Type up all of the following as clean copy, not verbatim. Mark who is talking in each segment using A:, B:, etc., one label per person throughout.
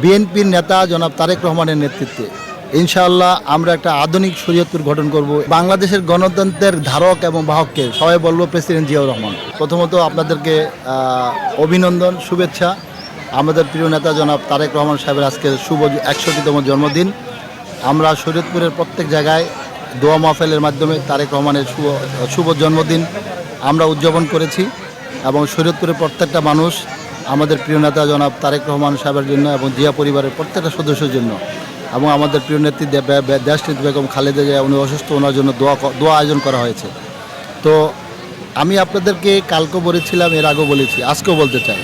A: বিএনপির নেতা জনাব তারেক রহমানের নেতৃত্বে ইনশাআল্লাহ আমরা একটা আধুনিক শরীয়তপুর গঠন করব। বাংলাদেশের গণতন্ত্রের ধারক এবং বাহককে সবাই বলবো প্রেসিডেন্ট জিয়াউর রহমান। প্রথমত আপনাদেরকে অভিনন্দন, শুভেচ্ছা। আমাদের প্রিয় নেতা জনাব তারেক রহমান সাহেবের আজকে শুভ 61তম জন্মদিন। আমরা শরীয়তপুরের প্রত্যেক জায়গায় দোয়া মাহফিলের মাধ্যমে তারেক রহমানের শুভ জন্মদিন আমরা উদযাপন করেছি এবং শরীয়তপুরের প্রত্যেকটা মানুষ আমাদের প্রিয় নেতা জনাব তারেক রহমান সাহেবের জন্য এবং জিয়া পরিবারের প্রত্যেকটা সদস্যের জন্য এবং আমাদের প্রিয় নেত্রী দেশনেত্রী বেগম খালেদা জিয়া উনি অসুস্থ, ওনার জন্য দোয়া আয়োজন করা হয়েছে। তো আমি আপনাদেরকে কালকে বলেছিলাম, এর আগেও বলেছি, আজকেও বলতে চাই,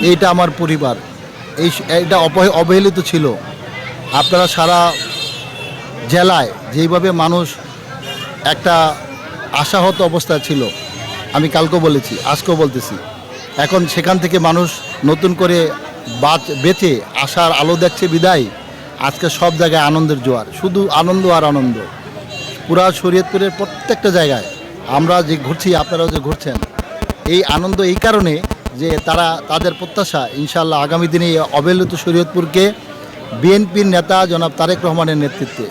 A: এইটা আমার পরিবার, এইটা অবহেলিত ছিল। আপনারা সারা জেলায় যেইভাবে মানুষ একটা আশাহত অবস্থায় ছিল, আমি কালকেও বলেছি, আজকেও বলতেছি, এখন সেখান থেকে মানুষ নতুন করে বেঁচে আশার আলো দেখছে বিদায় আজকে সব জায়গায় আনন্দের জোয়ার, শুধু আনন্দ আর আনন্দ। পুরা শরীয়তপুরের প্রত্যেকটা জায়গায় আমরা যে ঘুরছি, আপনারাও যে ঘুরছেন, এই আনন্দ এই কারণে যে তাদের প্রত্যাশা ইনশাআল্লাহ আগামী দিনে অবহেলিত শরীয়তপুরকে বিএনপির নেতা জনাব তারেক রহমানের নেতৃত্বে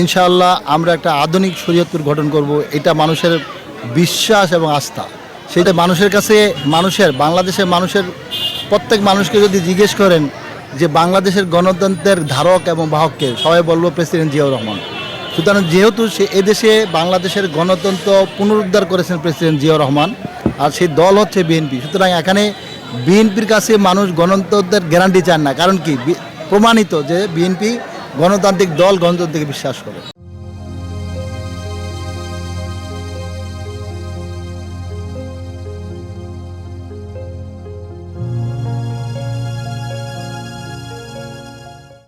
A: ইনশাআল্লাহ আমরা একটা আধুনিক শরীয়তপুর গঠন করব। এটা মানুষের বিশ্বাস এবং আস্থা। সেটা মানুষের কাছে, বাংলাদেশের মানুষের প্রত্যেক মানুষকে যদি জিজ্ঞেস করেন যে বাংলাদেশের গণতন্ত্রের ধারক এবং বাহককে, সবাই বলবো প্রেসিডেন্ট জিয়াউর রহমান। সুতরাং যেহেতু এদেশে বাংলাদেশের গণতন্ত্র পুনরুদ্ধার করেছেন প্রেসিডেন্ট জিয়াউর রহমান, আর সেই দল হচ্ছে বিএনপি, সুতরাং এখানে বিএনপির কাছে মানুষ গণতন্ত্রের গ্যারান্টি চান না। কারণ কি, প্রমাণিত যে বিএনপি গণতান্ত্রিক দল, গণতন্ত্রকে বিশ্বাস করে।